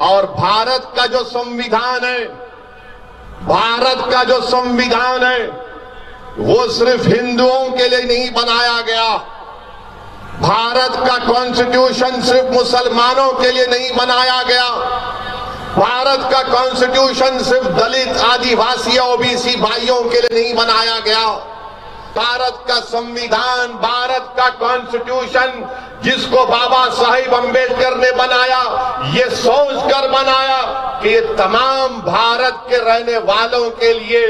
اور بھارت کا جو سمویدھان ہے، بھارت کا جو سمویدھان ہے وہ صرف ہندوؤں کے لیے نہیں بنایا گیا. بھارت کا کانسٹیٹیوشن صرف مسلمانوں کے لیے نہیں بنایا گیا. بھارت کا کانسٹیٹیوشن صرف دلت، آدیواسی، اوبیسی بھائیوں کے لیے نہیں بنایا گیا. بھارت کا سمویدھان، بھارت کا کانسٹیٹیوشن جس کو بابا صاحب امبیڈکر نے بنایا، یہ سوچ کر بنایا کہ یہ تمام بھارت کے رہنے والوں کے لیے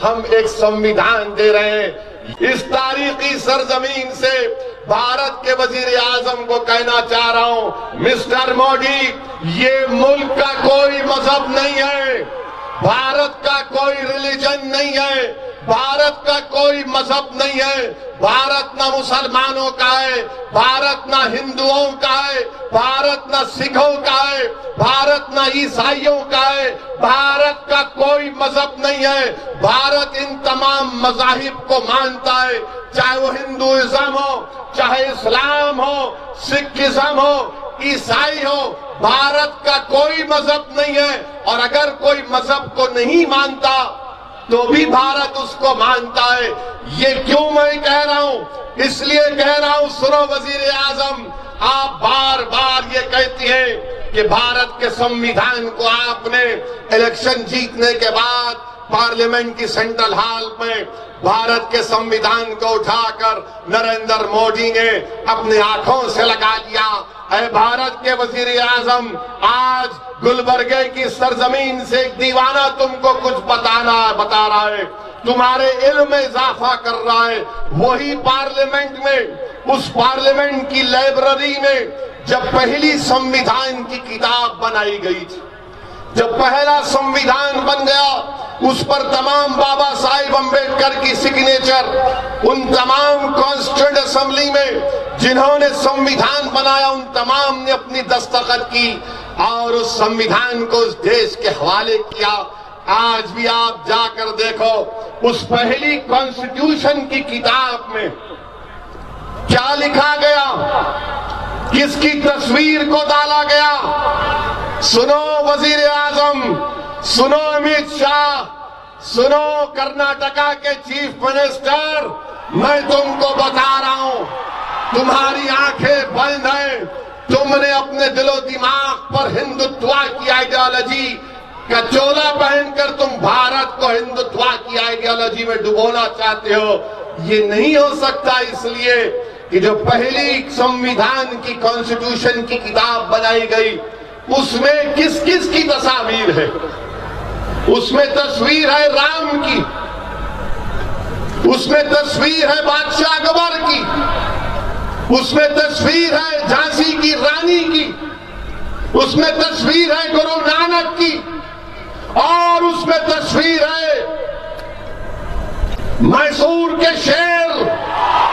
ہم ایک سمویدھان دے رہے ہیں. اس تاریخی سرزمین سے بھارت کے وزیر اعظم کو کہنا چاہ رہا ہوں، مسٹر مودی، یہ ملک کا کوئی مذہب نہیں ہے، بھارت کا کوئی ریلیجن نہیں ہے، بھارت کا کوئی مذہب نہیں ہے. بھارت نہ مسلمانوں کا ہے، بھارت نہ ہندوؤں کا ہے، بھارت نہ سکھوں کا ہے، بھارت نہ عیسائیوں کا ہے. بھارت کا کوئی مذہب نہیں ہے. بھارت ان تمام مذاہب کو مانتا ہے، چاہے وہ ہندوازم ہو، چاہے اسلام ہو، سکھزم ہو، عیسائی ہو. بھارت کا کوئی مذہب نہیں ہے، اور اگر کوئی مذہب کو نہیں مانتا تو بھی بھارت اس کو مانتا ہے. یہ کیوں میں کہہ رہا ہوں؟ اس لیے کہہ رہا ہوں، سنو وزیر اعظم، آپ بار بار یہ کہتی ہیں کہ بھارت کے سمویدھان کو آپ نے الیکشن جیتنے کے بعد پارلیمنٹ کی سینٹرل ہال میں بھارت کے سمویدھان کو اٹھا کر نریندر مودی نے اپنی آنکھوں سے لگا لیا. اے بھارت کے وزیر اعظم، آج گلبرگے کی سرزمین سے ایک دیوانہ تم کو کچھ بتا رہا ہے، تمہارے علم میں اضافہ کر رہا ہے. وہی پارلیمنٹ میں، اس پارلیمنٹ کی لائبریری میں جب پہلی سمویدھان کی کتاب بنائی گئی تھی، جب پہلا سمویدھان بن گیا، اس پر تمام بابا صاحب امبیڈکر کی سگنیچر، ان تمام کانسٹیٹیوئنٹ اسمبلی میں جنہوں نے سمویدھان بنایا ان تمام نے اپنی دستخط کی اور اس سمویدھان کو اس دیش کے حوالے کیا. آج بھی آپ جا کر دیکھو اس پہلی کانسٹیٹیوشن کی کتاب میں کیا لکھا گیا، کس کی تصویر کو ڈالا گیا. سنو وزیر اعظم، سنو امت شاہ، سنو کرناٹکا کے چیف منسٹر، میں تم کو بتا رہا ہوں، تمہاری آنکھیں بند ہیں. تم نے اپنے دل و دماغ پر ہندوتوا کی آئیڈیالوجی کا چولا پہن کر تم بھارت کو ہندوتوا کی آئیڈیالوجی میں ڈبونا چاہتے ہو. یہ نہیں ہو سکتا، اس لیے کہ جو پہلی سمویدھان کی کانسٹیٹیوشن کی کتاب بنائی گئی اس میں کس کس کی تصاویر ہے. اس میں تصویر ہے رام کی، اس میں تصویر ہے بادشاہ اکبر کی، اس میں تصویر ہے جھانسی کی رانی کی، اس میں تصویر ہے گرو نانک کی، اور اس میں تصویر ہے میسور کے شیر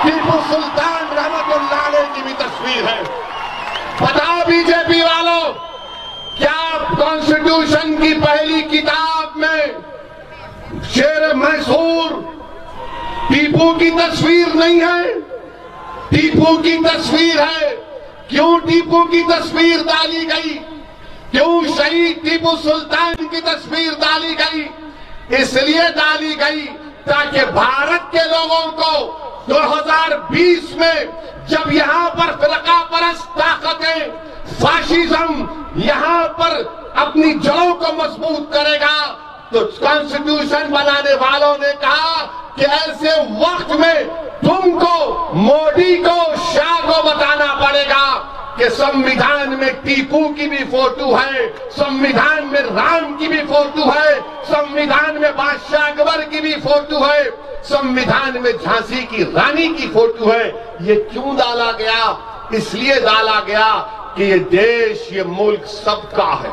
ٹیپو سلطان رحمت اللہ علیہ کی بھی تصویر ہے. بتاؤ بی جے پی والوں، کیا کانسٹیٹیوشن کی پہلی کتاب میں شیر میسور ٹیپو کی تصویر نہیں ہے؟ ٹیپو کی تصویر ہے. کیوں ٹیپو کی تصویر ڈالی گئی؟ کیوں شہید ٹیپو سلطان کی تصویر ڈالی گئی؟ اس لیے ڈالی گئی تاکہ بھارت کے لوگوں کو 2020 میں جب یہاں پر فرقہ پرست طاقتیں، فاشیزم یہاں پر اپنی جڑوں کو مضبوط کرے گا، تو کانسٹیٹیوشن بنانے والوں نے کہا کہ ایسے وقت میں تم کو، مودی کو، شاہ کو بتانا پڑے گا کہ سمویدھان میں ٹیپو کی بھی فوٹو ہے، سمویدھان میں رام کی بھی فوٹو ہے، سمویدھان میں بادشاہ اکبر کی بھی فوٹو ہے، سمویدھان میں جھانسی کی رانی کی فوٹو ہے. یہ کیوں ڈالا گیا؟ اس لیے ڈالا گیا کہ یہ دیش، یہ ملک سب کا ہے.